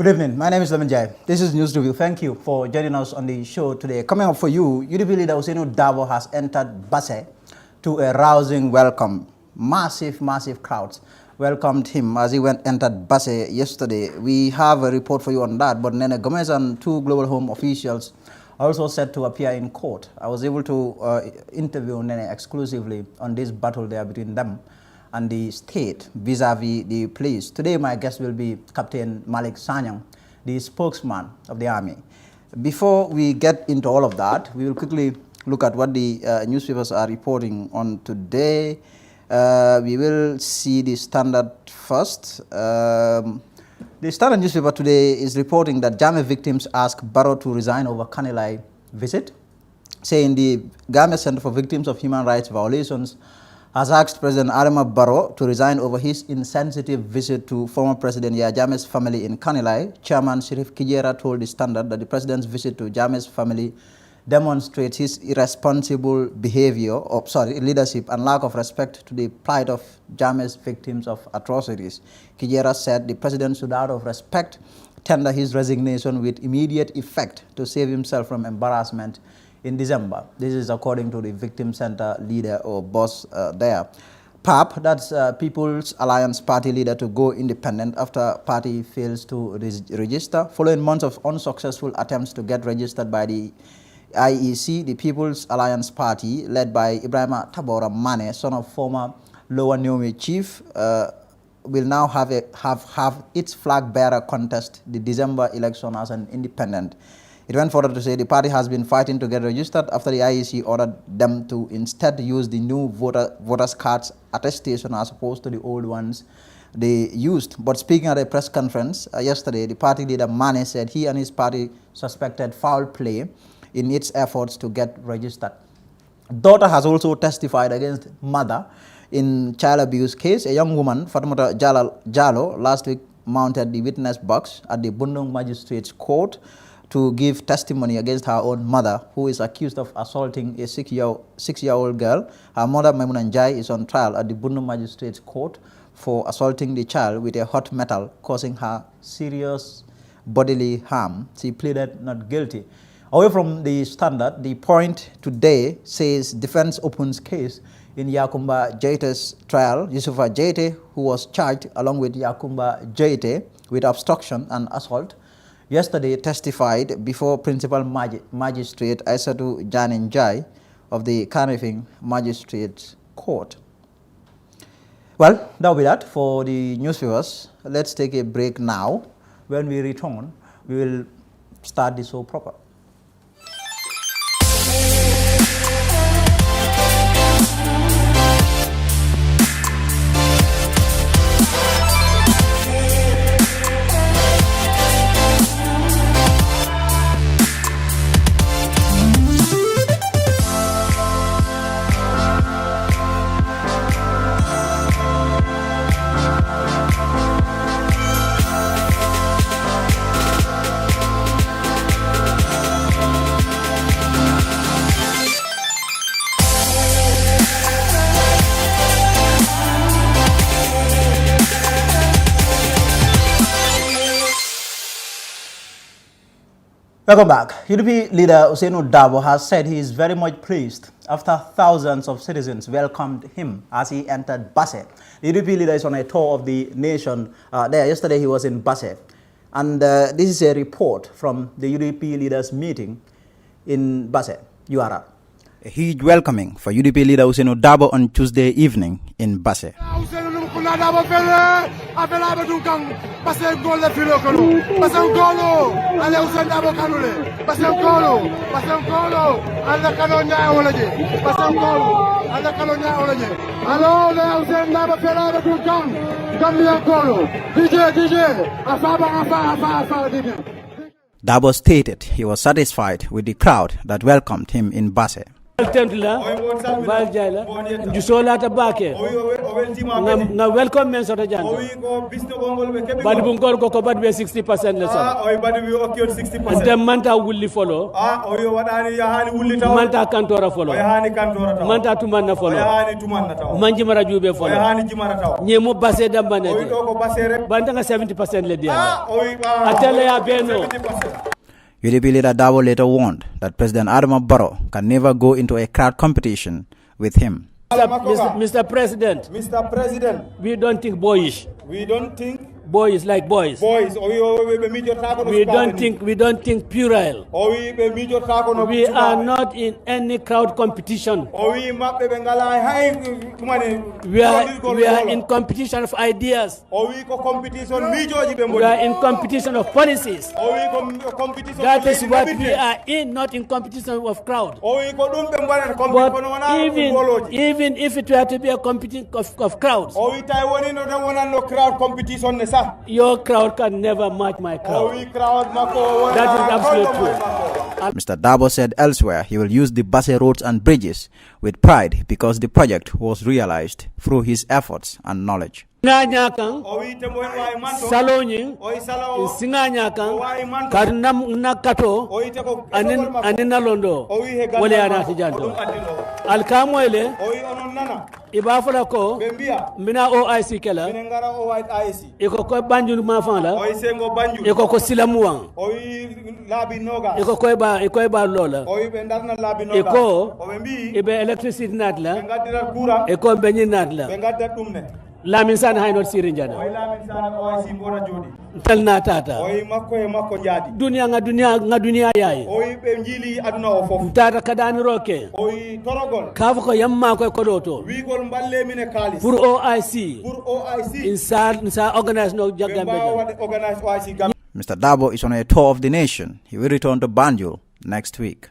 evening. My name is Lemon Jai. This is News Review. Thank you for joining us on the show today. Coming up for you, UDP leader Usainu Dabo has entered Basse to a rousing welcome. Massive crowds welcomed him as he entered Basse yesterday. We have a report for you on that, but Nene Gomez and two Global Home officials are also set to appear in court. I was able to interview Nene exclusively on this battle there between them and the state vis-a-vis the police. Today my guest will be Captain Malick Sanyang, the spokesman of the army. Before we get into all of that, we will quickly look at what the newspapers are reporting on today. We will see the Standard first. The Standard newspaper today is reporting that Jammeh victims ask Barrow to resign over Kanilai visit, saying the Gambia Center for Victims of Human Rights Violations has asked President Adama Barrow to resign over his insensitive visit to former President Yahya Jammeh's family in Kanilai. Chairman Shirif Kijera told the Standard that the president's visit to Jammeh's family demonstrates his irresponsible behavior, leadership and lack of respect to the plight of Jammeh's victims of atrocities. Kijera said the president should, out of respect, tender his resignation with immediate effect to save himself from embarrassment in December. This is according to the Victim Center leader or boss there. PAP, that's People's Alliance Party leader, to go independent after party fails to register. Following months of unsuccessful attempts to get registered by the IEC, the People's Alliance Party, led by Ibrahima Tabora Mane, son of former Lower Niome chief, will now have its flag bearer contest the December election as an independent. It went further to say the party has been fighting to get registered after the IEC ordered them to instead use the new voters cards attestation as opposed to the old ones they used. But speaking at a press conference yesterday, the party leader Mane said he and his party suspected foul play in its efforts to get registered. Daughter has also testified against mother in child abuse case. A young woman, Fatimata Jallo, last week mounted the witness box at the Bundung Magistrates Court to give testimony against her own mother, who is accused of assaulting a six-year-old girl. Her mother, Maimunah Njai, is on trial at the Bundung Magistrates Court for assaulting the child with a hot metal, causing her serious bodily harm. She pleaded not guilty. Away from the Standard, the Point today says defense opens case in Yakumba Jaite's trial. Yusufa Jaite, who was charged along with Yakumba Jaite with obstruction and assault, yesterday testified before Principal Magistrate Aissatou Janin Njai of the Kanifing Magistrates Court. Well, that will be that for the newspapers. Let's take a break now. When we return, we will start the show proper. Welcome back. UDP leader Usainu Dabo has said he is very much pleased after thousands of citizens welcomed him as he entered Basse. The UDP leader is on a tour of the nation there. Yesterday he was in Basse. And this is a report from the UDP leaders meeting in Basse, URR. A huge welcoming for UDP leader Usainu Dabo on Tuesday evening in Basse. Dabo stated he was satisfied with the crowd that welcomed him in Basse. Tentula, Baljala, Jusola Tabake, na welcome men sota janda. Badi bungol ko badi be 60% lesson. And then manta wulli follow. Manta kantora follow. Manta tumanna follow. Manji marajube follow. Nyemo base dambane. Banda 70% le dia. Atele ya beno. UDP leader Dabo later warned that President Adama Barrow can never go into a crowd competition with him. Mr. President, we don't think boyish. We don't think boys like boys. Boys. We don't think puerile. We are not in any crowd competition. We are in competition of ideas. We are in competition of policies. That is what we are in, not in competition of crowd. But even if it were to be a competition of crowds, your crowd can never match my crowd. That is absolutely true. Mr. Dabo said elsewhere he will use the Basse roads and bridges with pride because the project was realized through his efforts and knowledge. Nganyakang salonyi singanyakang karnam nakato anina londo wale anati janto alkamwele ibafala ko mina OIC kala iko ko banjul mafala iko ko silamuang iko ko ba lola iko ibe electricity natla iko benyi natla Lamin sana hay not sirinjana tel na tata dunia nga dunia yayi tata kadani roke kafu ko yamma ko kodoto pour OIC insa organize no jagambe. Mr. Dabo is on a tour of the nation. He will return to Banjul next week.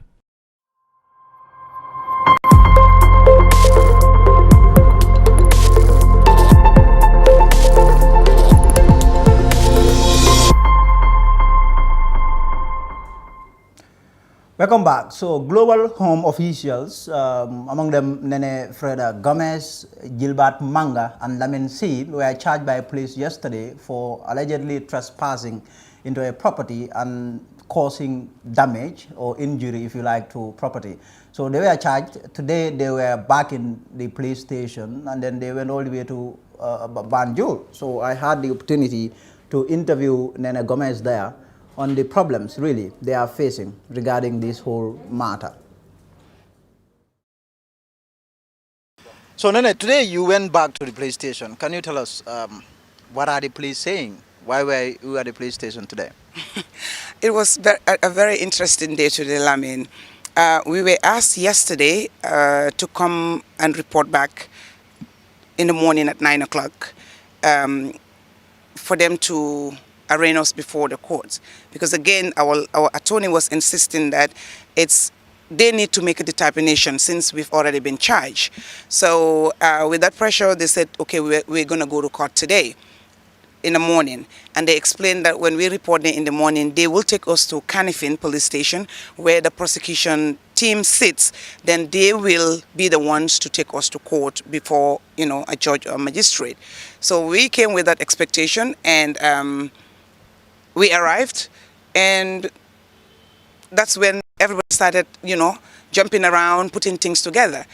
Welcome back. So, global home officials, among them Nene Freda Gomez, Gilbert Manga, and Lamin Seed, were charged by police yesterday for allegedly trespassing into a property and causing damage or injury, if you like, to property. So they were charged. Today they were back in the police station, and then they went all the way to Banjul. So I had the opportunity to interview Nene Gomez there on the problems really they are facing regarding this whole matter. So Nene, today you went back to the police station. Can you tell us what are the police saying? Why were you at the police station today? It was a very interesting day today, Lamin. We were asked yesterday to come and report back in the morning at 9 o'clock for them to arraign us before the courts, because again our attorney was insisting that they need to make a determination since we've already been charged. So with that pressure, they said, okay, we're going to go to court today in the morning, and they explained that when we report in the morning, they will take us to Canifin police station where the prosecution team sits. Then they will be the ones to take us to court before a judge or magistrate. So we came with that expectation, and we arrived, and that's when everybody started, jumping around, putting things together.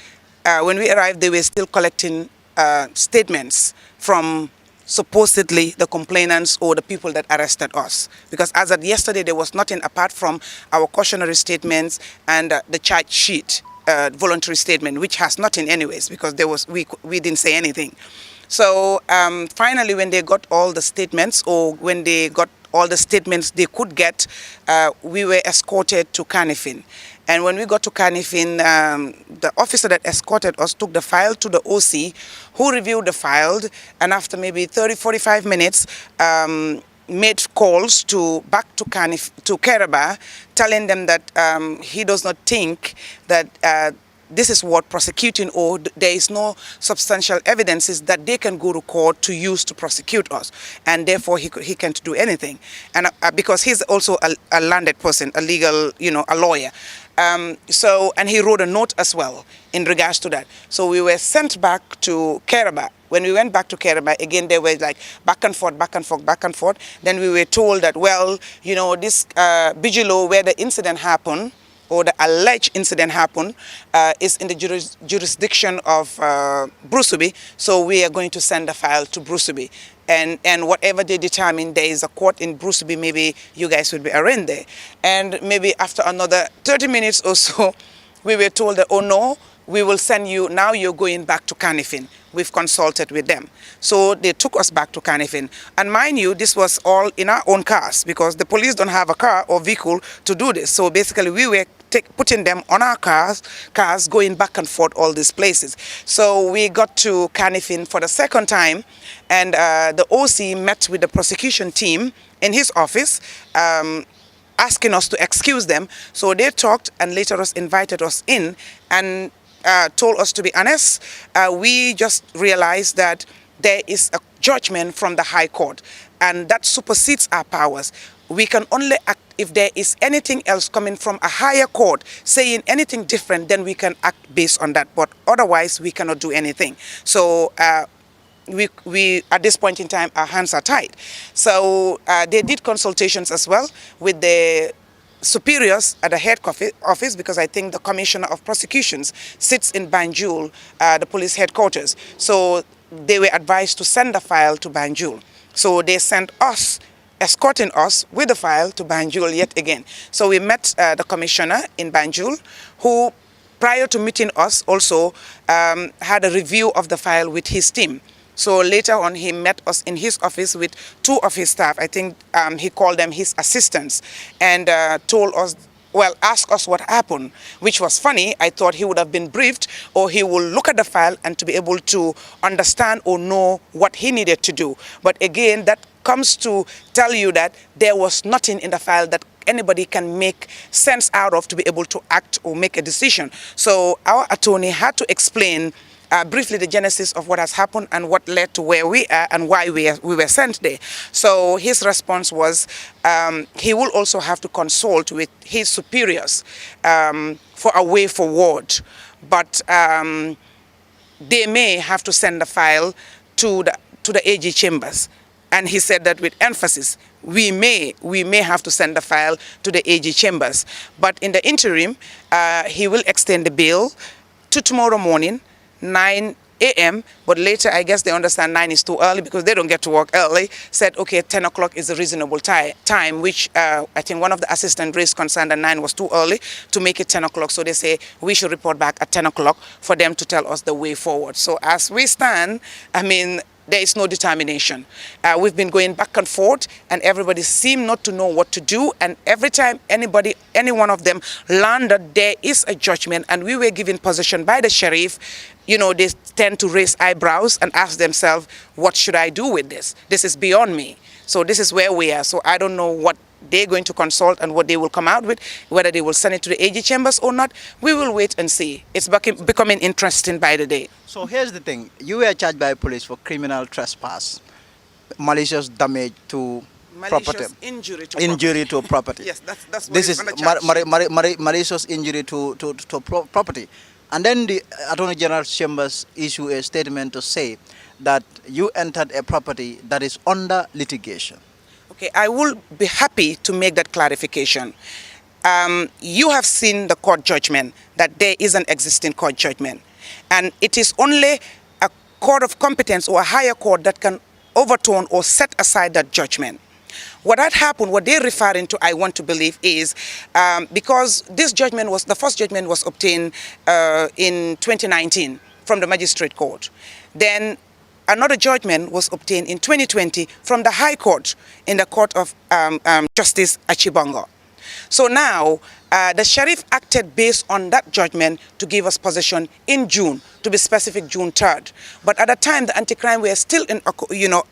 When we arrived, they were still collecting statements from supposedly the complainants or the people that arrested us. Because as of yesterday, there was nothing apart from our cautionary statements and the charge sheet, voluntary statement, which has nothing anyways, because we didn't say anything. So finally, when they got all the statements, or when they got all the statements they could get, we were escorted to Canifin. And when we got to Canifin, the officer that escorted us took the file to the OC, who reviewed the file, and after maybe 30-45 minutes, made calls back to Keraba, telling them that he does not think that this is what prosecuting, or there is no substantial evidences that they can go to court to use to prosecute us, and therefore he can't do anything. And because he's also a landed person, a legal, a lawyer. And he wrote a note as well in regards to that. So we were sent back to Keraba. When we went back to Keraba, again, they were like back and forth, back and forth, back and forth. Then we were told that, well, this Bijilo, where the incident happened, or the alleged incident happened, is in the jurisdiction of Brusubi, so we are going to send the file to Brusubi. And whatever they determine, there is a court in Brusubi, maybe you guys will be arraigned there. And maybe after another 30 minutes or so, we were told that, oh no, we will send you, now you're going back to Kanifing. We've consulted with them. So they took us back to Kanifing. And mind you, this was all in our own cars, because the police don't have a car or vehicle to do this. So basically we were putting them on our cars, going back and forth all these places. So we got to Kanifing for the second time, and the OC met with the prosecution team in his office, asking us to excuse them. So they talked and later invited us in and told us to be honest. We just realized that there is a judgment from the High Court, and that supersedes our powers. We can only act if there is anything else coming from a higher court saying anything different, then we can act based on that. But otherwise, we cannot do anything. So we at this point in time, our hands are tied. So they did consultations as well with the superiors at the head office, because I think the commissioner of prosecutions sits in Banjul, the police headquarters. So they were advised to send the file to Banjul. So they sent us, escorting us with the file to Banjul yet again. So we met the commissioner in Banjul, who prior to meeting us also had a review of the file with his team. So later on, he met us in his office with two of his staff. I think he called them his assistants, and told us, well, asked us what happened, which was funny. I thought he would have been briefed, or he will look at the file and to be able to understand or know what he needed to do. But again, that comes to tell you that there was nothing in the file that anybody can make sense out of to be able to act or make a decision. So our attorney had to explain briefly the genesis of what has happened and what led to where we are and why we were sent there. So his response was he will also have to consult with his superiors for a way forward, but they may have to send the file to the AG chambers. And he said that with emphasis, we may have to send the file to the AG chambers. But in the interim, he will extend the bail to tomorrow morning, 9 a.m., but later I guess they understand 9 is too early because they don't get to work early, said, okay, 10 o'clock is a reasonable time, which I think one of the assistants raised concern that 9 was too early to make it 10 o'clock. So they say we should report back at 10 o'clock for them to tell us the way forward. So as we stand, I mean, there is no determination. We've been going back and forth, and everybody seemed not to know what to do. And every time any one of them landed, there is a judgment, and we were given possession by the sheriff. You know, they tend to raise eyebrows and ask themselves, what should I do with this? This is beyond me. So this is where we are. So I don't know what they're going to consult and what they will come out with, whether they will send it to the AG chambers or not. We will wait and see. It's becoming interesting by the day. So here's the thing. You were charged by police for criminal trespass, malicious damage to property. Injury to property. Yes, that's what this is malicious injury to property. And then the Attorney General's chambers issue a statement to say that you entered a property that is under litigation. Okay, I will be happy to make that clarification. You have seen the court judgment, that there is an existing court judgment. And it is only a court of competence or a higher court that can overturn or set aside that judgment. What had happened, what they're referring to, I want to believe, is because this judgment the first judgment was obtained in 2019 from the magistrate court. Then another judgment was obtained in 2020 from the High Court in the Court of Justice Achibongo. So now The sheriff acted based on that judgment to give us possession in June, to be specific, June 3rd. But at the time, the anti-crime were still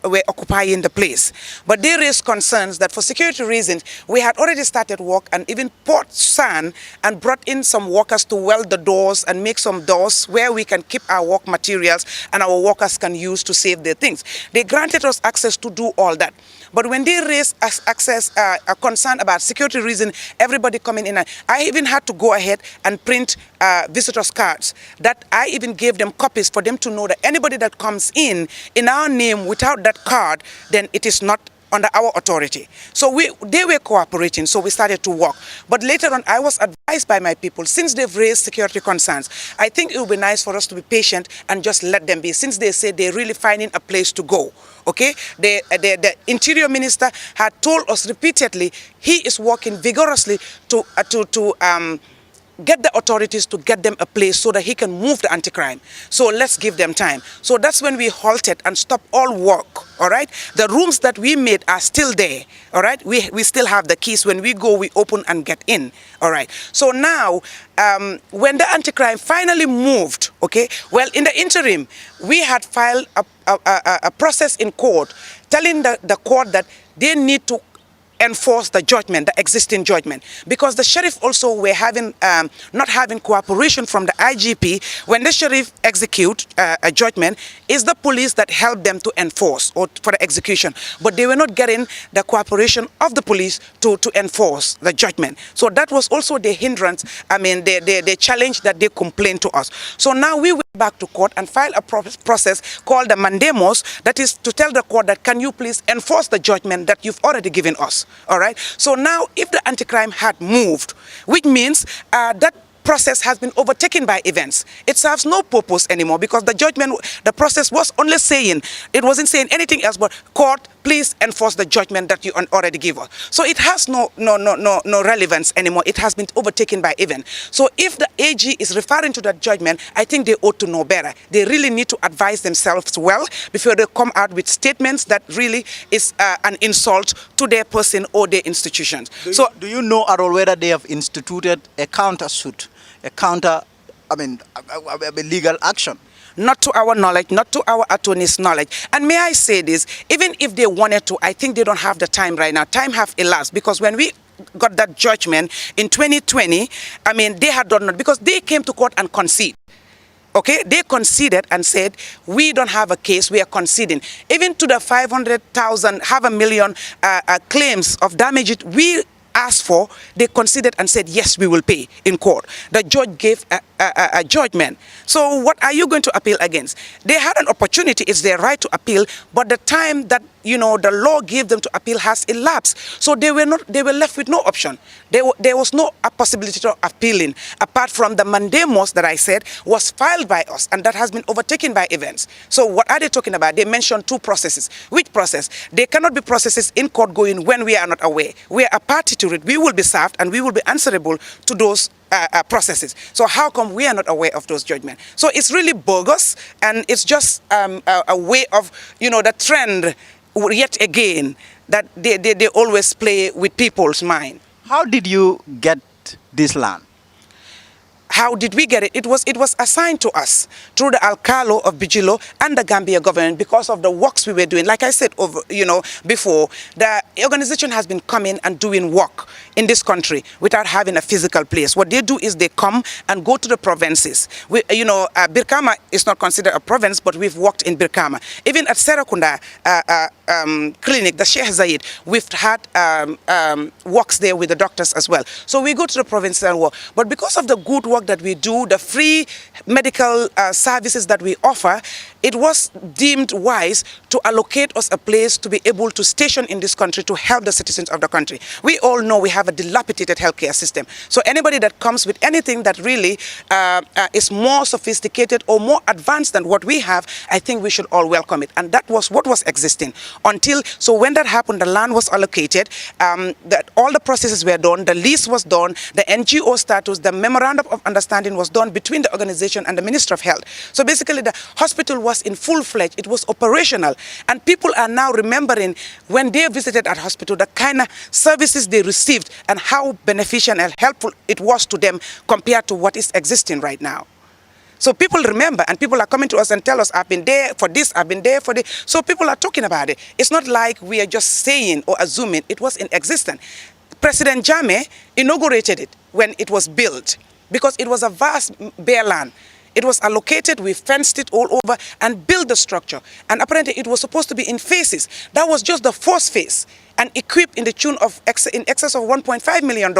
were occupying the place. But they raised concerns that for security reasons, we had already started work and even poured sand and brought in some workers to weld the doors and make some doors where we can keep our work materials and our workers can use to save their things. They granted us access to do all that. But when they raised a concern about security reason, everybody coming in, I even had to go ahead and print visitors cards that I even gave them copies for them to know that anybody that comes in our name without that card, then it is not under our authority. So they were cooperating, so we started to work. But later on, I was advised by my people, since they've raised security concerns, I think it would be nice for us to be patient and just let them be, since they say they're really finding a place to go. Okay, the Interior Minister had told us repeatedly he is working vigorously to get the authorities to get them a place so that he can move the anti-crime. So let's give them time. So that's when we halted and stopped all work, all right? The rooms that we made are still there, all right? We still have the keys. When we go, we open and get in, all right? So now, when the anti-crime finally moved, okay, well, in the interim, we had filed a process in court telling the court that they need to enforce the judgment, the existing judgment, because the sheriff also were having not having cooperation from the IGP. When the sheriff execute a judgment, it's the police that help them to enforce or for the execution, but they were not getting the cooperation of the police to enforce the judgment. So that was also the hindrance, I mean, the challenge that they complained to us. So now we went back to court and filed a process called the mandemos, that is to tell the court that can you please enforce the judgment that you've already given us. All right. So now if the anti-crime had moved, which means that process has been overtaken by events. It serves no purpose anymore because the judgment, the process was only saying, it wasn't saying anything else but court, please enforce the judgment that you already give us. So it has no relevance anymore. It has been overtaken by event. So if the AG is referring to that judgment, I think they ought to know better. They really need to advise themselves well before they come out with statements that really is an insult to their person or their institutions. Do you know at all whether they have instituted a countersuit, a legal action? Not to our knowledge, not to our attorney's knowledge. And may I say this, even if they wanted to, I think they don't have the time right now. Time have elapsed because when we got that judgment in 2020, I mean, they had done not, because they came to court and conceded. Okay, they conceded and said, we don't have a case, we are conceding. Even to the 500,000, $500,000 claims of damage we asked for, they considered and said, yes, we will pay in court. The judge gave a judgment. So what are you going to appeal against? They had an opportunity, it's their right to appeal, but the time that, you know, the law gave them to appeal has elapsed. So they were left with no option. There was no possibility of appealing, apart from the mandemos that I said was filed by us, and that has been overtaken by events. So what are they talking about? They mentioned two processes. Which process? There cannot be processes in court going when we are not aware. We are a party to it. We will be served and we will be answerable to those processes. So how come we are not aware of those judgments? So it's really bogus, and it's just a way of, you know, the trend yet again that they always play with people's mind. How did you get this land? How did we get it? It was assigned to us through the Alcalo of Bijilo and the Gambia government because of the works we were doing. Like I said, before, the organization has been coming and doing work in this country without having a physical place. What they do is they come and go to the provinces. Birkama is not considered a province, but we've worked in Birkama. Even at Serakunda clinic, the Sheikh Zayed, we've had works there with the doctors as well. So we go to the provinces and work. But because of the good work that we do, the free medical services that we offer, it was deemed wise to allocate us a place to be able to station in this country to help the citizens of the country. We all know we have a dilapidated healthcare system. So anybody that comes with anything that really is more sophisticated or more advanced than what we have, I think we should all welcome it. And that was what was existing. So when that happened, the land was allocated, all the processes were done, the lease was done, the NGO status, the memorandum of understanding was done between the organization and the Minister of Health. So basically the hospital was in full-fledged, it was operational, and people are now remembering when they visited at hospital, the kind of services they received and how beneficial and helpful it was to them compared to what is existing right now. So people remember, and people are coming to us and tell us, I've been there for this, I've been there for this. So people are talking about it. It's not like we are just saying or assuming it was in existence. President Jammeh inaugurated it when it was built because it was a vast bare land. It was allocated, we fenced it all over and built the structure. And apparently it was supposed to be in phases. That was just the first phase and equipped in the tune of in excess of $1.5 million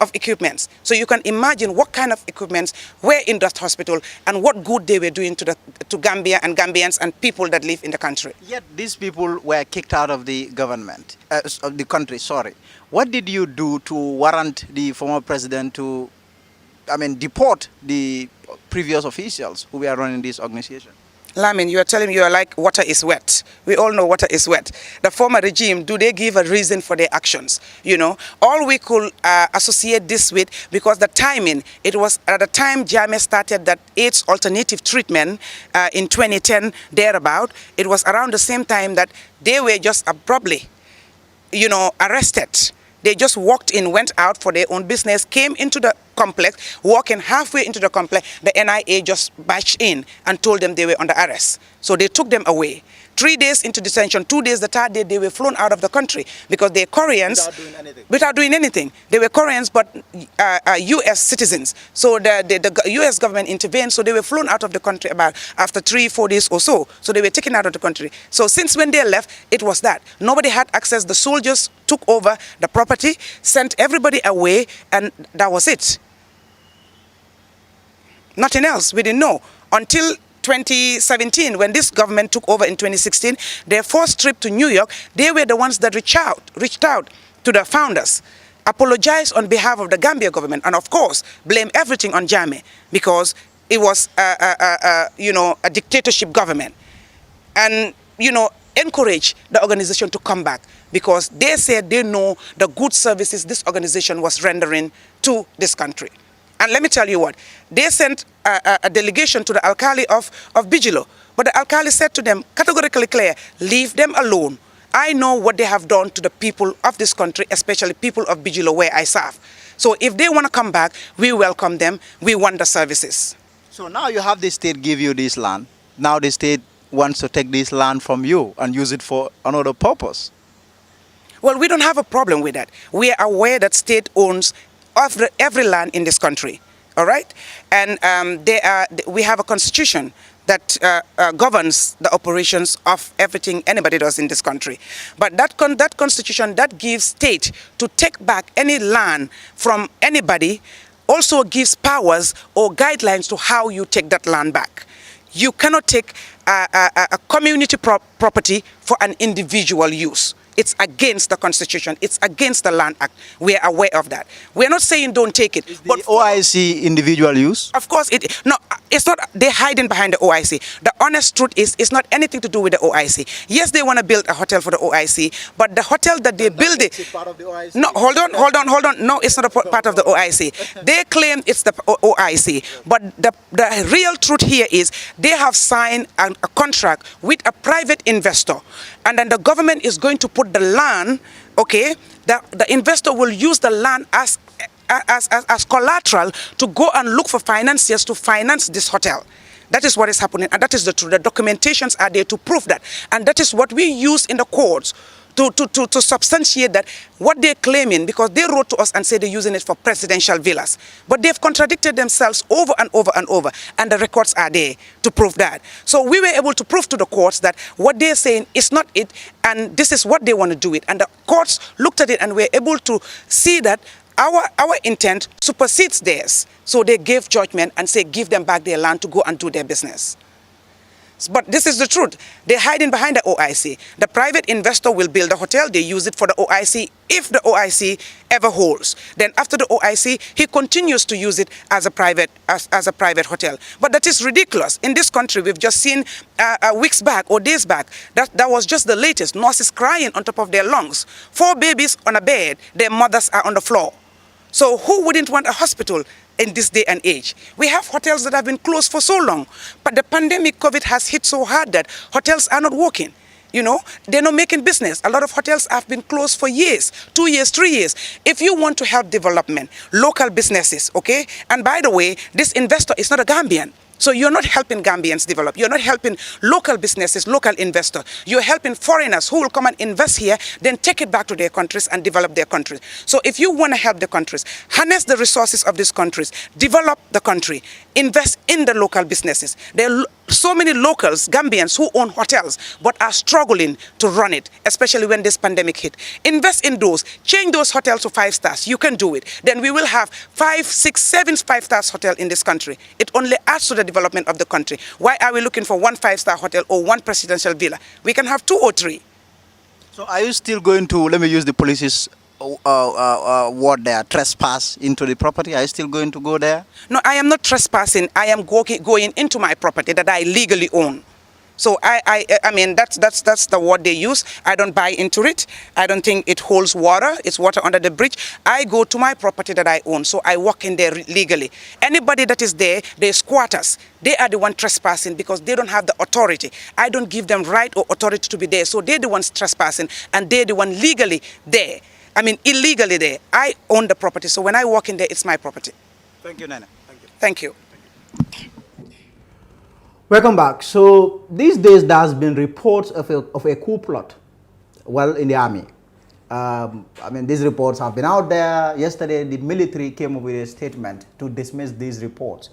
of equipments. So you can imagine what kind of equipments were in that hospital and what good they were doing to Gambia and Gambians and people that live in the country. Yet these people were kicked out of the government, of the country, sorry. What did you do to warrant the former president to, deport the previous officials who were running this organization? Lamin, you are telling me you are like water is wet. We all know water is wet. The former regime, do they give a reason for their actions? You know, all we could associate this with, because the timing, it was at the time Jammeh started that AIDS alternative treatment in 2010, thereabout, it was around the same time that they were just abruptly, arrested. They just walked in, went out for their own business, came into the complex, walking halfway into the complex, the NIA just barged in and told them they were under arrest. So they took them away. 3 days into detention, 2 days, the third day, they were flown out of the country because they're Koreans. Without doing anything. They were Koreans, but U.S. citizens. So the U.S. government intervened, so they were flown out of the country about after 3-4 days or so. So they were taken out of the country. So since when they left, it was that. Nobody had access. The soldiers took over the property, sent everybody away, and that was it. Nothing else. We didn't know until 2017, when this government took over in 2016, their first trip to New York, they were the ones that reached out to the founders, apologized on behalf of the Gambia government, and of course, blame everything on Jammeh because it was a dictatorship government, and encourage the organization to come back because they said they know the good services this organization was rendering to this country. And let me tell you what, they sent a delegation to the alkali of Bijilo, but the alkali said to them, categorically clear, leave them alone. I know what they have done to the people of this country, especially people of Bijilo where I serve. So if they want to come back, we welcome them, we want the services. So now you have the state give you this land. Now the state wants to take this land from you and use it for another purpose. Well, we don't have a problem with that. We are aware that state owns every land in this country, all right? And we have a constitution that governs the operations of everything anybody does in this country. But that constitution that gives state to take back any land from anybody also gives powers or guidelines to how you take that land back. You cannot take a community property for an individual use. It's against the Constitution. It's against the Land Act. We are aware of that. We're not saying don't take it. But OIC individual use? Of course, it's not. They're hiding behind the OIC. The honest truth is, it's not anything to do with the OIC. Yes, they want to build a hotel for the OIC, but the hotel that they build it. Part of the OIC? No, hold on. No, it's not a part of the OIC. They claim it's the OIC, but the real truth here is they have signed a contract with a private investor, and then the government is going to put the land, okay, the investor will use the land as collateral to go and look for financiers to finance this hotel. That is what is happening, and that is the truth. The documentations are there to prove that, and that is what we use in the courts to substantiate that what they're claiming, because they wrote to us and said they're using it for presidential villas. But they've contradicted themselves over and over and over, and the records are there to prove that. So we were able to prove to the courts that what they're saying is not it, and this is what they want to do it. And the courts looked at it and were able to see that our intent supersedes theirs. So they gave judgment and say give them back their land to go and do their business. But this is the truth. They're hiding behind the OIC. The private investor will build a hotel. They use it for the OIC. If the OIC ever holds, then after the OIC, he continues to use it as a private hotel. But that is ridiculous. In this country, we've just seen weeks back or days back, that was just the latest. Nurses crying on top of their lungs. 4 babies on a bed. Their mothers are on the floor. So who wouldn't want a hospital in this day and age? We have hotels that have been closed for so long, but the pandemic COVID has hit so hard that hotels are not working. You know, they're not making business. A lot of hotels have been closed for years, 2 years, 3 years. If you want to help development, local businesses, okay? And by the way, this investor is not a Gambian. So you're not helping Gambians develop. You're not helping local businesses, local investors. You're helping foreigners who will come and invest here, then take it back to their countries and develop their countries. So if you want to help the countries, harness the resources of these countries, develop the country, invest in the local businesses. There are so many locals, Gambians, who own hotels but are struggling to run it, especially when this pandemic hit. Invest in those. Change those hotels to 5 stars. You can do it. Then we will have 5, 6, 7 5-star hotels in this country. It only adds to the development of the country. Why are we looking for 1 5-star hotel or 1 presidential villa? We can have 2 or 3. So are you still going to, let me use the police's word there, trespass into the property? Are you still going to go there? No, I am not trespassing. I am going into my property that I legally own. So I mean, that's the word they use. I don't buy into it. I don't think it holds water. It's water under the bridge. I go to my property that I own. So I walk in there legally. Anybody that is there, they're squatters. They are the ones trespassing because they don't have the authority. I don't give them right or authority to be there. So they're the ones trespassing and they're the one legally there. I mean, illegally there. I own the property. So when I walk in there, it's my property. Thank you, Nana. Thank you. Welcome back. So these days there has been reports of a coup plot, well, in the army. I mean, these reports have been out there. Yesterday, the military came up with a statement to dismiss these reports.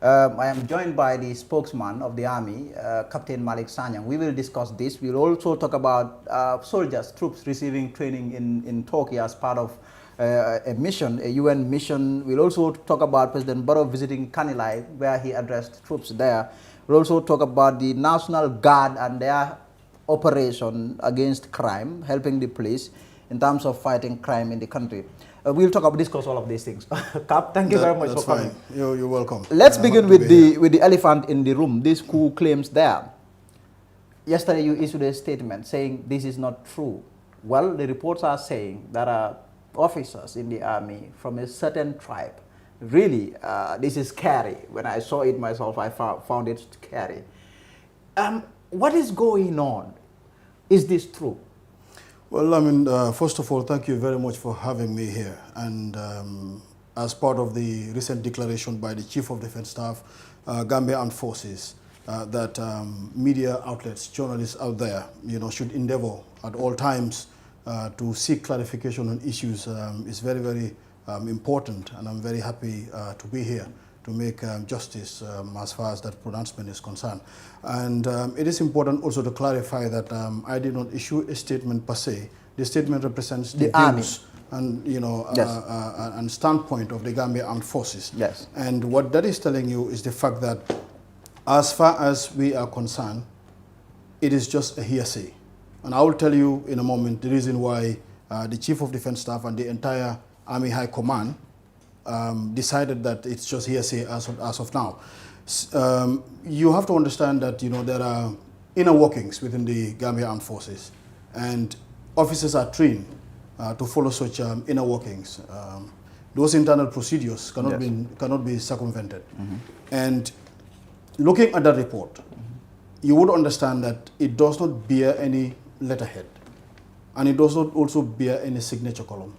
I am joined by the spokesman of the army, Captain Malick Sanyang. We will discuss this. We'll also talk about soldiers, troops receiving training in Turkey as part of a mission, a UN mission. We'll also talk about President Barrow visiting Kanilai, where he addressed troops there. We'll also talk about the National Guard and their operation against crime, helping the police in terms of fighting crime in the country. We'll discuss all of these things. Cap, thank you very much for coming. You're welcome. Let's begin with the elephant in the room. This coup claims there. Yesterday you issued a statement saying this is not true. Well, the reports are saying that officers in the army from a certain tribe. Really, this is scary. When I saw it myself, I found it scary. What is going on? Is this true? Well, I mean, first of all, thank you very much for having me here. And as part of the recent declaration by the Chief of Defense Staff, Gambia Armed Forces, that media outlets, journalists out there, should endeavor at all times to seek clarification on issues is very, very important, and I'm very happy to be here to make justice as far as that pronouncement is concerned. And it is important also to clarify that I did not issue a statement per se. The statement represents the views and yes, and standpoint of the Gambia Armed Forces. Yes. And what that is telling you is the fact that as far as we are concerned, it is just a hearsay. And I will tell you in a moment the reason why the Chief of Defense Staff and the entire Army High Command decided that it's just hearsay as of now. You have to understand that there are inner workings within the Gambia Armed Forces, and officers are trained to follow such inner workings. Those internal procedures cannot be circumvented. Mm-hmm. And looking at that report, you would understand that it does not bear any letterhead, and it does not also bear any signature column.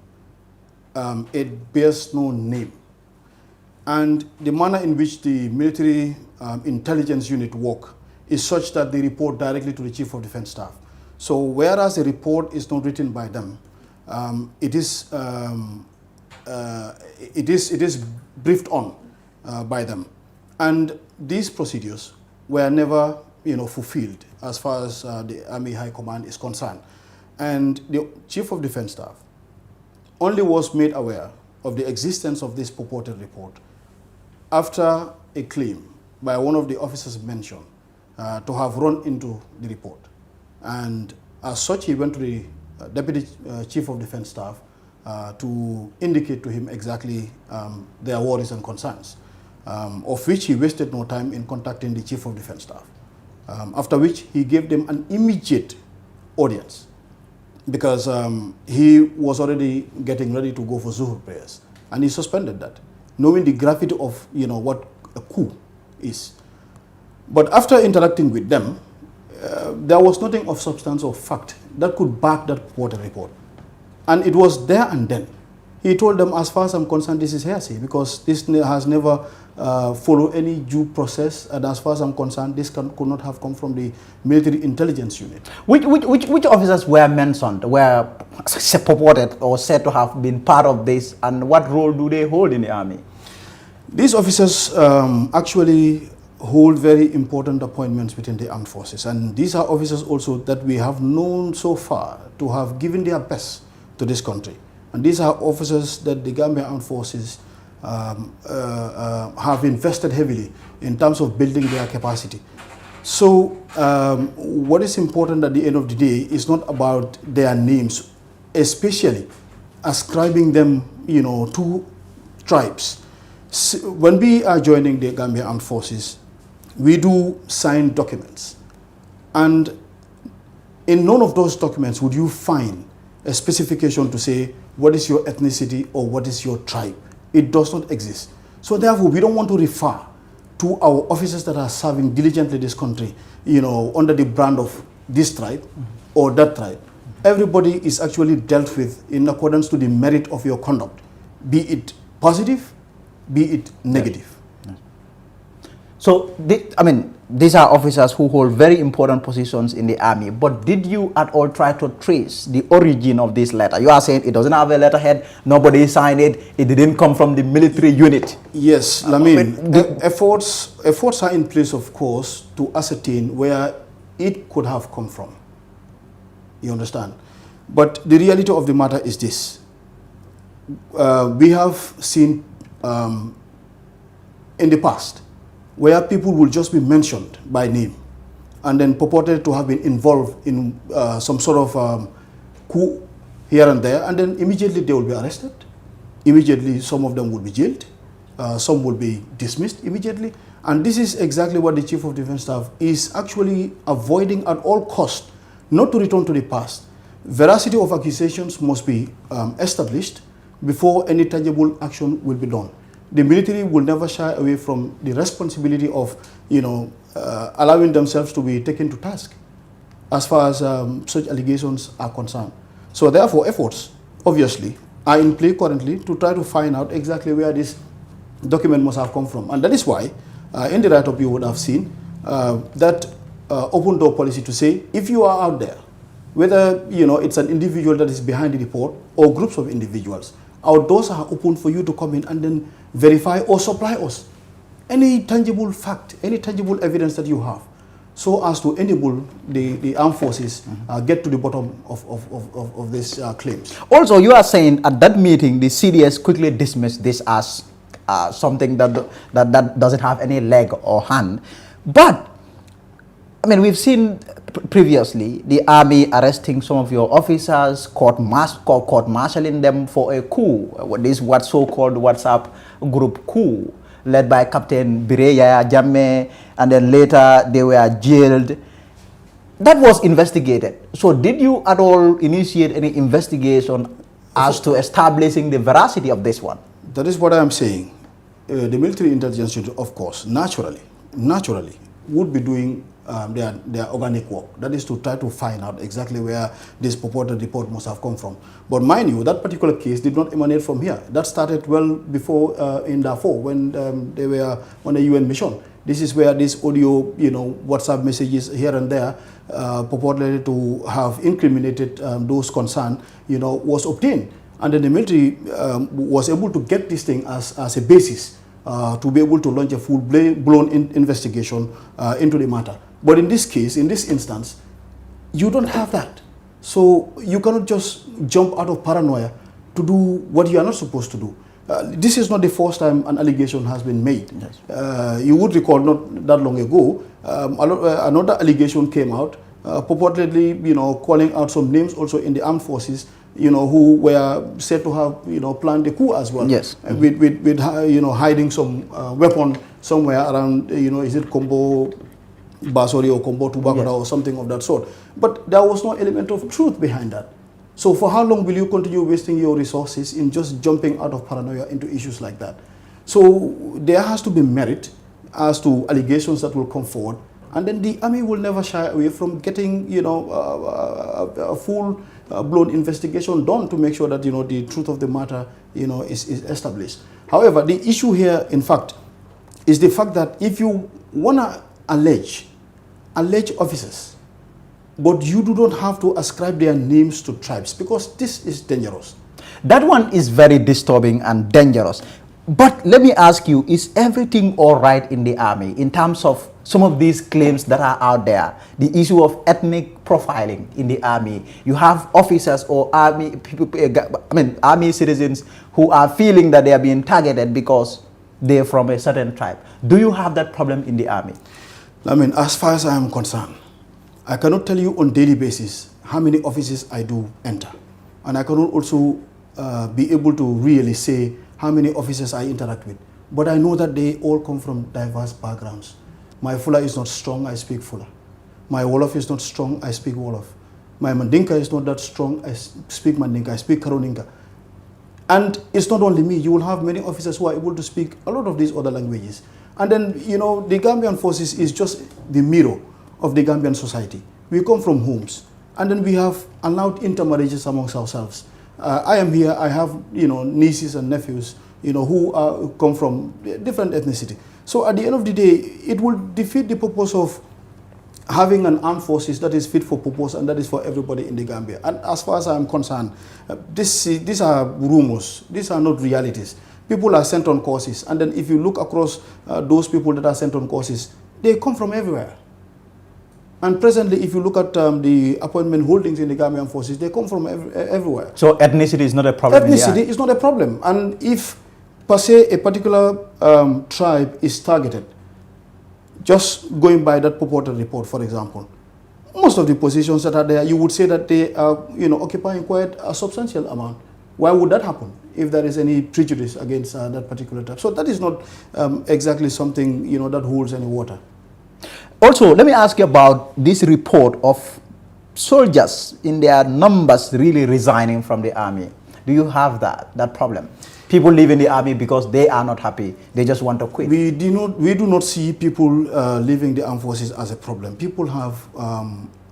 It bears no name. And the manner in which the military intelligence unit work is such that they report directly to the Chief of Defense Staff. So whereas the report is not written by them, it is briefed on by them. And these procedures were never fulfilled as far as the Army High Command is concerned. And the Chief of Defense Staff only was made aware of the existence of this purported report after a claim by one of the officers mentioned to have run into the report. And as such, he went to the Deputy Chief of Defense Staff to indicate to him exactly their worries and concerns, of which he wasted no time in contacting the Chief of Defense Staff. After which he gave them an immediate audience, because he was already getting ready to go for Zuhur prayers, and he suspended that, knowing the gravity of what a coup is. But after interacting with them, there was nothing of substance or fact that could back that water report. And it was there and then. He told them, as far as I'm concerned, this is hearsay, because this has never followed any due process, and as far as I'm concerned, this could not have come from the military intelligence unit. Which officers were mentioned, were purported or said to have been part of this, and what role do they hold in the army? These officers actually hold very important appointments within the armed forces, and these are officers also that we have known so far to have given their best to this country. And these are officers that the Gambia Armed Forces have invested heavily in terms of building their capacity. So what is important at the end of the day is not about their names, especially ascribing them, to tribes. So when we are joining the Gambia Armed Forces, we do sign documents. And in none of those documents would you find a specification to say what is your ethnicity or what is your tribe. It does not exist. So therefore, we don't want to refer to our officers that are serving diligently this country, under the brand of this tribe or that tribe. Everybody is actually dealt with in accordance to the merit of your conduct, be it positive, be it negative. Yeah. So, these are officers who hold very important positions in the army, but did you at all try to trace the origin of this letter? You are saying it doesn't have a letterhead, nobody signed it, it didn't come from the military unit. Yes, efforts are in place, of course, to ascertain where it could have come from. You understand? But the reality of the matter is this. We have seen in the past where people will just be mentioned by name and then purported to have been involved in some sort of coup here and there, and then immediately they will be arrested. Immediately some of them will be jailed. Some will be dismissed immediately. And this is exactly what the Chief of Defense Staff is actually avoiding at all costs, not to return to the past. Veracity of accusations must be established before any tangible action will be done. The military will never shy away from the responsibility of, allowing themselves to be taken to task as far as such allegations are concerned. So therefore, efforts, obviously, are in play currently to try to find out exactly where this document must have come from. And that is why, in the write-up you would have seen that open door policy to say, if you are out there, whether it's an individual that is behind the report or groups of individuals, our doors are open for you to come in and then verify or supply us any tangible fact, any tangible evidence that you have, so as to enable the armed forces get to the bottom of these claims. Also, you are saying at that meeting, the CDS quickly dismissed this as something that doesn't have any leg or hand. But, we've seen previously the army arresting some of your officers, court-martialing them for a coup. This what so-called WhatsApp group coup, led by Captain Bireya Jammeh, and then later they were jailed. That was investigated. So did you at all initiate any investigation as to establishing the veracity of this one? That is what I am saying. The military intelligence unit, of course, naturally, would be doing their organic work. That is to try to find out exactly where this purported report must have come from. But mind you, that particular case did not emanate from here. That started well before in Darfur, when they were on a UN mission. This is where this audio, WhatsApp messages here and there, purported to have incriminated those concerned, was obtained. And then the military was able to get this thing as a basis to be able to launch a full-blown investigation into the matter. But in this case, in this instance, you don't have that. So you cannot just jump out of paranoia to do what you are not supposed to do. This is not the first time an allegation has been made. Yes. You would recall not that long ago, another allegation came out, purportedly, calling out some names also in the armed forces, who were said to have, planned the coup as well. Yes. With hiding some weapon somewhere around, is it Combo Basori or Combo Tubacada, yes, or something of that sort. But there was no element of truth behind that. So for how long will you continue wasting your resources in just jumping out of paranoia into issues like that? So there has to be merit as to allegations that will come forward, and then the army will never shy away from getting, a full-blown investigation done to make sure that, the truth of the matter, is established. However, the issue here, in fact, is the fact that if you want to allege officers, but you do not have to ascribe their names to tribes, because this is dangerous. That one is very disturbing and dangerous. But let me ask you, is everything all right in the army in terms of some of these claims that are out there? The issue of ethnic profiling in the army. You have officers or army people, army citizens who are feeling that they are being targeted because they're from a certain tribe. Do you have that problem in the army? As far as I am concerned, I cannot tell you on daily basis how many offices I do enter. And I cannot also be able to really say how many officers I interact with. But I know that they all come from diverse backgrounds. My Fula is not strong, I speak Fula. My Wolof is not strong, I speak Wolof. My Mandinka is not that strong, I speak Mandinka, I speak Karoninka. And it's not only me, you will have many officers who are able to speak a lot of these other languages. And then, the Gambian forces is just the mirror of the Gambian society. We come from homes, and then we have allowed intermarriages amongst ourselves. I am here, I have, nieces and nephews, who come from different ethnicity. So at the end of the day, it will defeat the purpose of having an armed forces that is fit for purpose and that is for everybody in the Gambia. And as far as I'm concerned, these are rumors, these are not realities. People are sent on courses, and then if you look across those people that are sent on courses, they come from everywhere. And presently, if you look at the appointment holdings in the Gambian forces, they come from everywhere. So ethnicity is not a problem? Ethnicity is not a problem. And if, per se, a particular tribe is targeted, just going by that purported report, for example, most of the positions that are there, you would say that they are occupying quite a substantial amount. Why would that happen if there is any prejudice against that particular tribe? So that is not exactly something that holds any water. Also, let me ask you about this report of soldiers in their numbers really resigning from the army. Do you have that problem? People leaving the army because they are not happy. They just want to quit. We do not see people leaving the armed forces as a problem. People have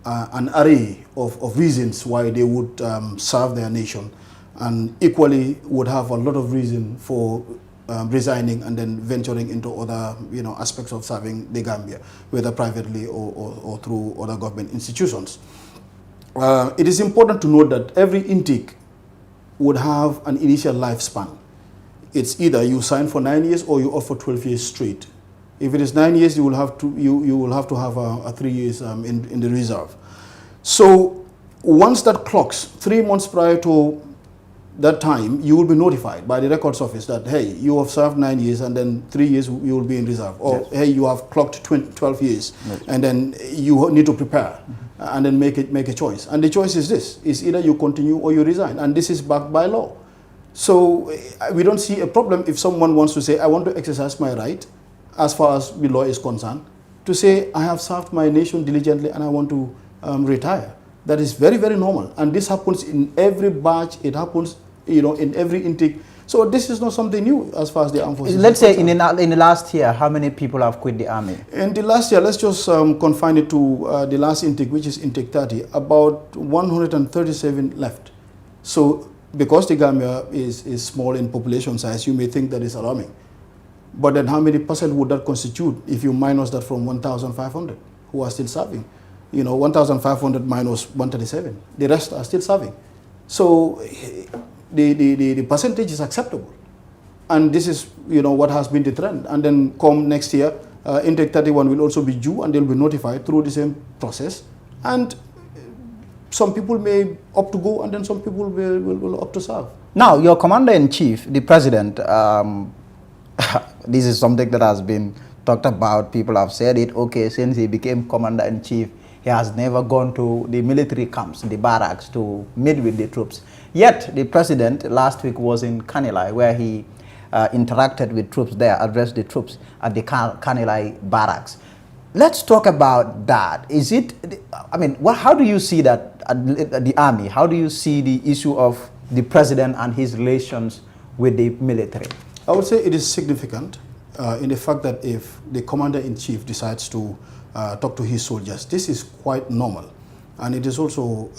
an array of reasons why they would serve their nation, and equally would have a lot of reason for resigning and then venturing into other aspects of serving the Gambia, whether privately or through other government institutions. It is important to note that every intake would have an initial lifespan. It's either you sign for 9 years or you offer 12 years straight. If it is 9 years, you will have to have a 3 years in the reserve. So once that clocks 3 months prior to that time, you will be notified by the records office that, hey, you have served 9 years and then 3 years you will be in reserve. Or, yes, hey, you have clocked 12 years, yes, and then you need to prepare and then make a choice. And the choice is this, is either you continue or you resign. And this is backed by law. So we don't see a problem if someone wants to say, I want to exercise my right, as far as the law is concerned, to say, I have served my nation diligently and I want to retire. That is very, very normal. And this happens in every batch. It happens in every intake. So this is not something new as far as the armed forces. Let's say in the last year, how many people have quit the army? In the last year, let's just confine it to the last intake, which is intake 30. About 137 left. So because the Gambia is small in population size, you may think that is alarming. But then how many percent would that constitute if you minus that from 1,500 who are still serving? 1,500 minus 137. The rest are still serving. So the percentage is acceptable. And this is, what has been the trend. And then come next year, intake 31 will also be due and they'll be notified through the same process. And some people may opt to go and then some people will opt to serve. Now, your commander-in-chief, the president, this is something that has been talked about. People have said it. Okay, since he became commander-in-chief, he has never gone to the military camps, the barracks, to meet with the troops. Yet, the president last week was in Kanilai, where he interacted with troops there, addressed the troops at the Kanilai barracks. Let's talk about that. Is it, I mean, how do you see that at the army? How do you see the issue of the president and his relations with the military? I would say it is significant in the fact that if the commander-in-chief decides to talk to his soldiers, this is quite normal. And it is also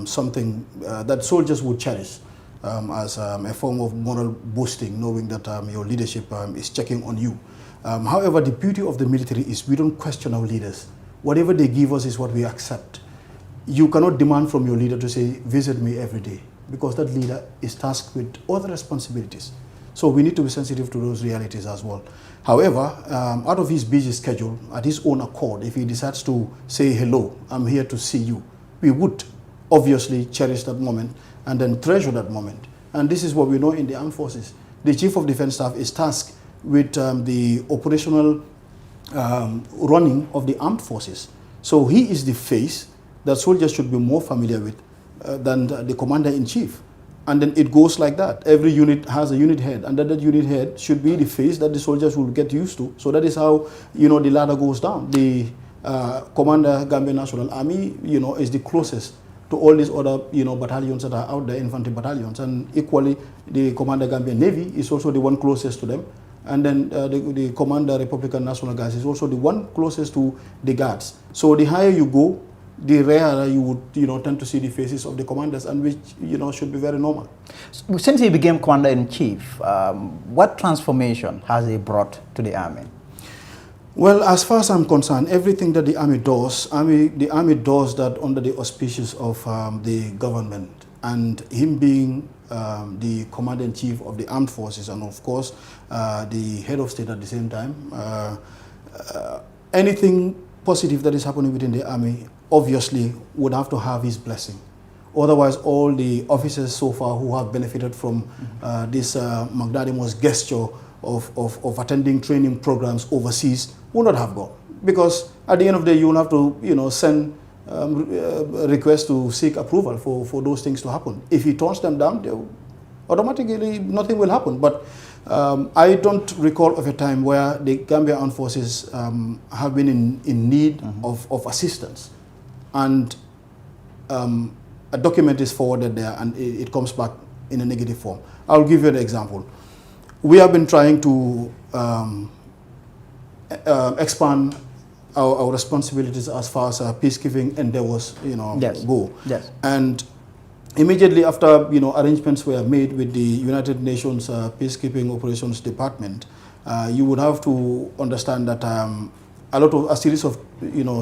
something that soldiers would cherish as a form of moral boosting, knowing that your leadership is checking on you. However, the beauty of the military is we don't question our leaders. Whatever they give us is what we accept. You cannot demand from your leader to say, visit me every day, because that leader is tasked with other responsibilities. So we need to be sensitive to those realities as well. However, out of his busy schedule, at his own accord, if he decides to say, hello, I'm here to see you, we would obviously cherish that moment and then treasure that moment. And this is what we know in the armed forces. The Chief of Defense Staff is tasked with the operational running of the armed forces. So he is the face that soldiers should be more familiar with than the commander-in-chief. And then it goes like that. Every unit has a unit head, and that unit head should be the face that the soldiers will get used to. So that is how, the ladder goes down. The Commander Gambia National Army, is the closest to all these other, battalions that are out there, infantry battalions. And equally, the Commander Gambia Navy is also the one closest to them. And then the Commander Republican National Guards is also the one closest to the guards. So the higher you go, the rarer you would tend to see the faces of the commanders, and which should be very normal. Since he became commander-in-chief, what transformation has he brought to the army? Well, as far as I'm concerned, everything that the army does, the army does that under the auspices of the government, and him being the commander-in-chief of the armed forces, and of course the head of state at the same time. Anything positive that is happening within the army obviously would have to have his blessing. Otherwise, all the officers so far who have benefited from this magnanimous gesture of attending training programs overseas would not have gone. Because at the end of the day, you will have to send requests to seek approval for those things to happen. If he turns them down, automatically nothing will happen. But I don't recall of a time where the Gambia Armed Forces have been in need of assistance. And a document is forwarded there and it comes back in a negative form. I'll give you an example. We have been trying to expand our responsibilities as far as peacekeeping endeavors, go. Yes. And immediately after, arrangements were made with the United Nations Peacekeeping Operations Department, you would have to understand that a series of,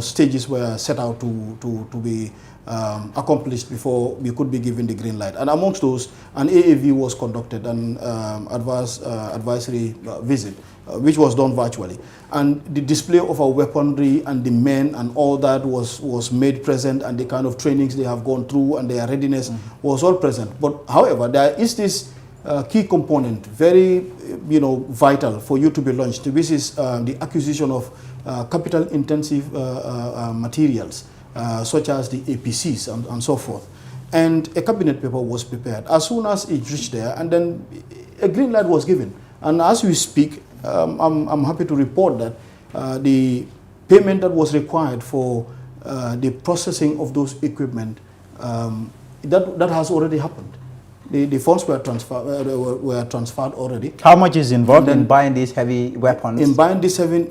stages were set out to be accomplished before we could be given the green light. And amongst those, an AAV was conducted, an advisory visit, which was done virtually. And the display of our weaponry and the men and all that was made present, and the kind of trainings they have gone through and their readiness was all present. But however, there is this key component, very vital for you to be launched, which is the acquisition of capital intensive materials, such as the APCs and so forth. And a cabinet paper was prepared. As soon as it reached there, and then a green light was given. And as we speak, I'm happy to report that the payment that was required for the processing of those equipment, that has already happened. The funds were transferred already. How much is involved in buying these heavy weapons? In buying these heavy,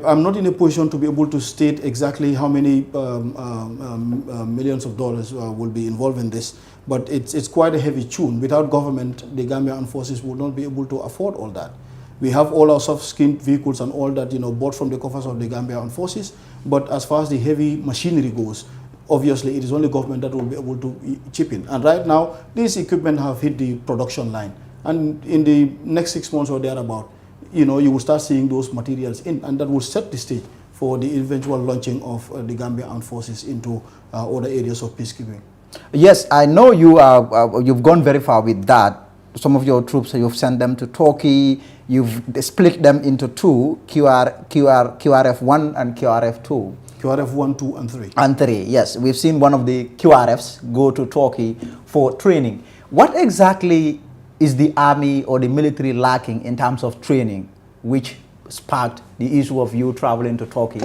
I'm not in a position to be able to state exactly how many millions of dollars will be involved in this, but it's quite a heavy tune. Without government, the Gambia Armed Forces would not be able to afford all that. We have all our soft-skinned vehicles and all that, bought from the coffers of the Gambia Armed Forces, but as far as the heavy machinery goes, obviously, it is only government that will be able to chip in. And right now, these equipment have hit the production line. And in the next 6 months or thereabout, you will start seeing those materials in, and that will set the stage for the eventual launching of the Gambia Armed Forces into other areas of peacekeeping. Yes, I know you've gone very far with that. some of your troops, you've sent them to Turkey, you've split them into two, QRF-1 and QRF-2. QRF-1, 2, and 3. And 3, yes. We've seen one of the QRFs go to Turkey for training. What exactly is the army or the military lacking in terms of training, which sparked the issue of you traveling to Turkey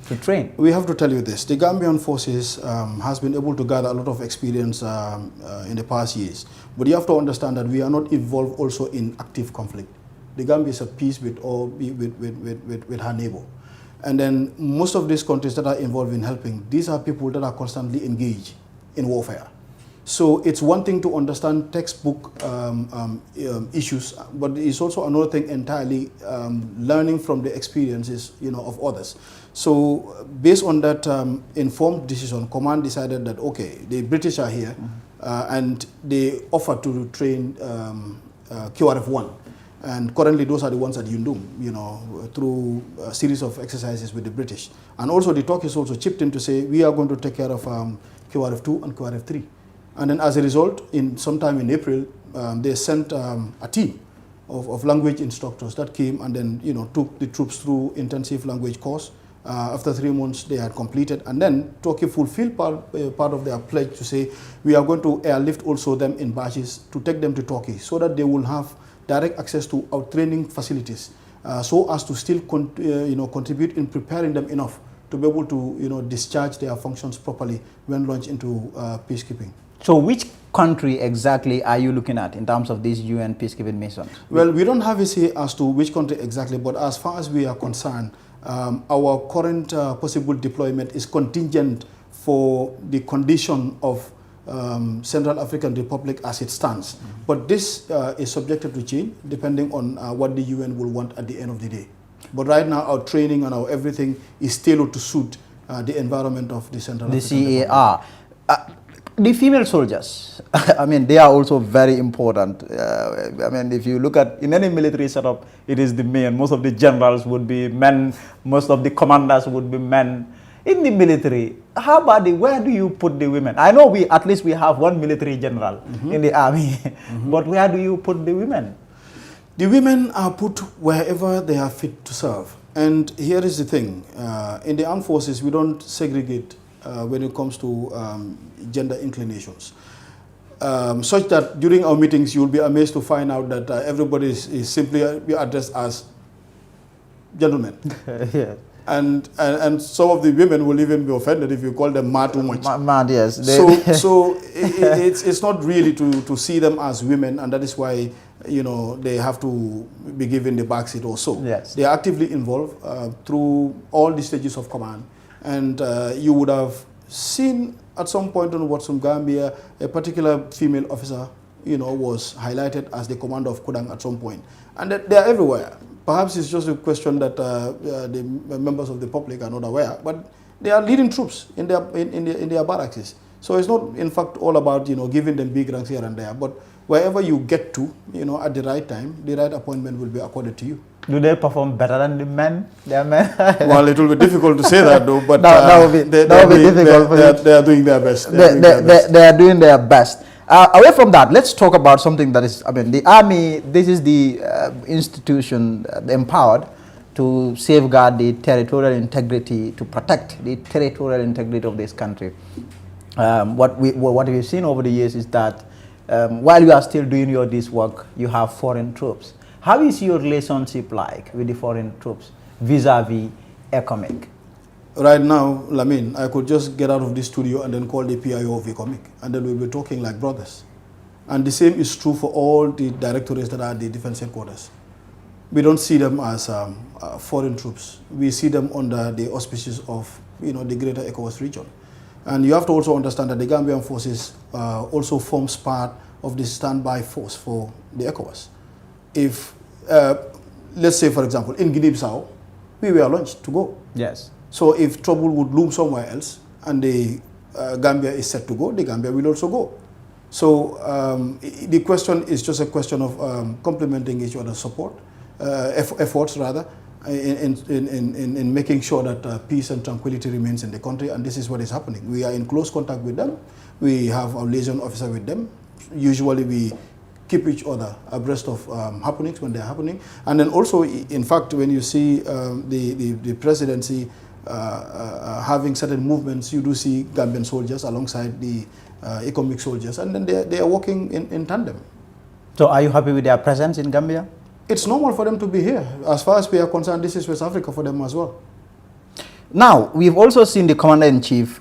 to train? We have to tell you this. The Gambian forces has been able to gather a lot of experience in the past years. But you have to understand that we are not involved also in active conflict. The Gambia is at peace with her neighbor. And then most of these countries that are involved in helping, these are people that are constantly engaged in warfare. So it's one thing to understand textbook issues, but it's also another thing entirely learning from the experiences, of others. So based on that informed decision, command decided that okay, the British are here, and they offered to train QRF-1. And currently those are the ones at Yundum, through a series of exercises with the British. And also the Turkish also chipped in to say, we are going to take care of QRF-2 and QRF-3. And then as a result, sometime in April, they sent a team of language instructors that came and then, took the troops through intensive language course. After 3 months, they had completed. And then Turkey fulfilled part of their pledge to say, we are going to airlift also them in batches to take them to Turkey so that they will have direct access to our training facilities, so as to still contribute in preparing them enough to be able to discharge their functions properly when launched into peacekeeping. So which country exactly are you looking at in terms of these UN peacekeeping missions? Well, we don't have a say as to which country exactly, but as far as we are concerned, our current possible deployment is contingent for the condition of Central African Republic as it stands. But this is subjected to change depending on what the UN will want at the end of the day. But right now our training and our everything is tailored to suit the environment of the Central African CAR. The female soldiers, I mean, they are also very important. I mean, if you look at, in any military setup, it is the men. Most of the generals would be men. Most of the commanders would be men. In the military, how about where do you put the women? I know at least we have one military general in the army, but where do you put the women? The women are put wherever they are fit to serve. And here is the thing, in the armed forces, we don't segregate when it comes to gender inclinations. Such that during our meetings, you'll be amazed to find out that everybody is simply addressed as gentlemen. Yes. And some of the women will even be offended if you call them ma too much. Yes. So it's not really to see them as women, and that is why they have to be given the backseat also. Yes. They are actively involved through all the stages of command, and you would have seen at some point on Watson Gambia a particular female officer was highlighted as the commander of Kudang at some point, and they are everywhere. Perhaps it's just a question that the members of the public are not aware, but they are leading troops in their barracks. So it's not, in fact, all about giving them big ranks here and there, but wherever you get to, at the right time, the right appointment will be accorded to you. Do they perform better than the men? They are men. Well, it will be difficult to say that, though. But that will be difficult. They are doing their best. They are doing their best. Away from that, let's talk about something that is, I mean, the army, this is the institution empowered to safeguard the territorial integrity, to protect the territorial integrity of this country. What we've seen over the years is that while you are still doing this work, you have foreign troops. How is your relationship like with the foreign troops vis-a-vis ECOMIC? Right now, Lamin, I could just get out of this studio and then call the PIO of ECOMIC, and then we'll be talking like brothers. And the same is true for all the directorates that are at the defense headquarters. We don't see them as foreign troops. We see them under the auspices of the greater ECOWAS region. And you have to also understand that the Gambian forces also forms part of the standby force for the ECOWAS. If, let's say, for example, in Guinea-Bissau, we were launched to go. Yes. So if trouble would loom somewhere else and the Gambia is set to go, the Gambia will also go. So the question is just a question of complementing each other's support, efforts rather, in making sure that peace and tranquility remains in the country, and this is what is happening. We are in close contact with them. We have our liaison officer with them. Usually we keep each other abreast of happenings when they're happening. And then also, in fact, when you see the presidency having certain movements, you do see Gambian soldiers alongside the economic soldiers, and then they are working in tandem. So are you happy with their presence in Gambia? It's normal for them to be here. As far as we are concerned, this is West Africa for them as well. Now, we've also seen the Commander-in-Chief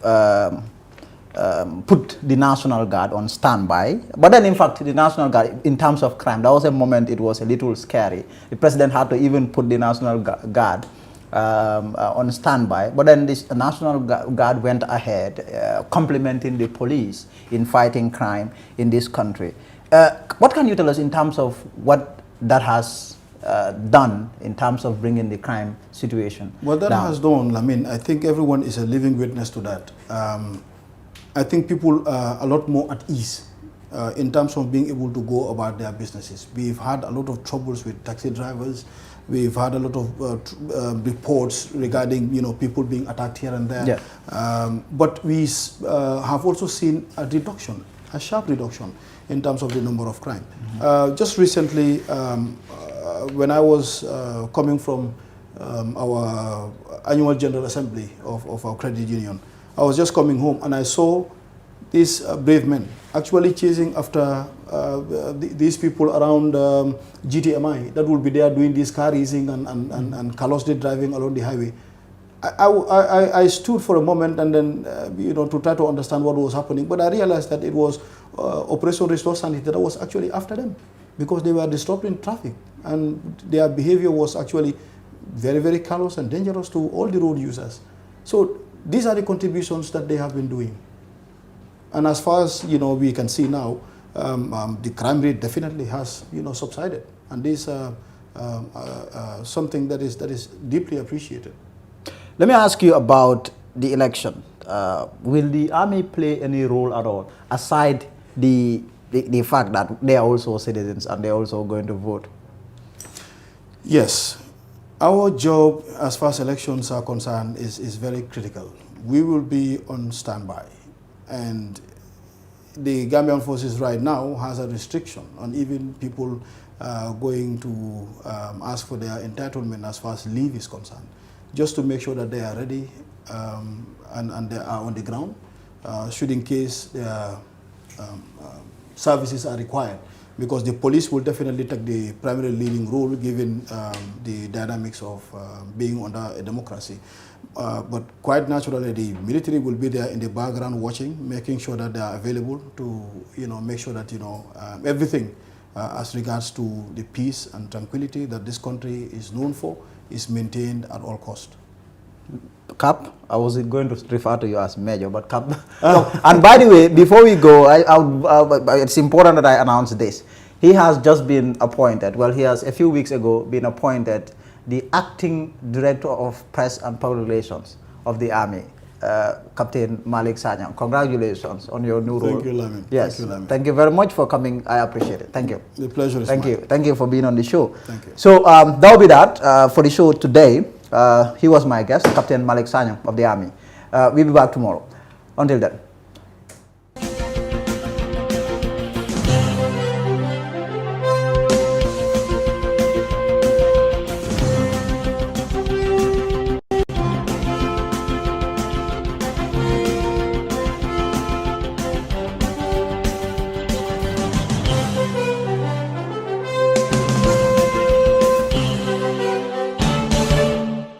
put the National Guard on standby. But then, in fact, the National Guard, in terms of crime, there was a moment it was a little scary. The President had to even put the National Guard on standby. But then this National Guard went ahead, complementing the police in fighting crime in this country. What can you tell us in terms of what that has done in terms of bringing the crime situation What that down? has done, I mean, I think everyone is a living witness to that. I think people are a lot more at ease in terms of being able to go about their businesses. We've had a lot of troubles with taxi drivers. We've had a lot of reports regarding, people being attacked here and there. Yeah. But we have also seen a reduction, a sharp reduction in terms of the number of crime. Just recently, when I was coming from our annual General Assembly of our credit union, I was just coming home and I saw these brave men actually chasing after these people around GTMI that would be there doing this car racing and carelessly driving along the highway. I stood for a moment and then, to try to understand what was happening, but I realized that it was Operation Restore Sanity that was actually after them because they were disrupting traffic and their behavior was actually very, very callous and dangerous to all the road users. So these are the contributions that they have been doing. And as far as we can see now, the crime rate definitely has subsided, and this is something that is deeply appreciated. Let me ask you about the election. Will the army play any role at all, aside the fact that they are also citizens and they are also going to vote? Yes. Our job, as far as elections are concerned, is very critical. We will be on standby. And the Gambian forces right now has a restriction on even people going to ask for their entitlement as far as leave is concerned, just to make sure that they are ready and they are on the ground, should in case their services are required. Because the police will definitely take the primary leading role given the dynamics of being under a democracy. But quite naturally, the military will be there in the background watching, making sure that they are available to, make sure that, everything as regards to the peace and tranquility that this country is known for is maintained at all costs. Cap, I was going to refer to you as Major, but Cap. And by the way, before we go, it's important that I announce this. He has just been appointed, he has a few weeks ago been appointed the Acting Director of Press and Public Relations of the Army, Captain Malick Sanyang. Congratulations on your new role. Thank you, Lamin. Yes. Thank you, Lamin. Thank you very much for coming. I appreciate it. Thank you. The pleasure is Thank mine. you. Thank you for being on the show. Thank you. So that will be that for the show today. He was my guest, Captain Malick Sanyang of the Army. We'll be back tomorrow. Until then.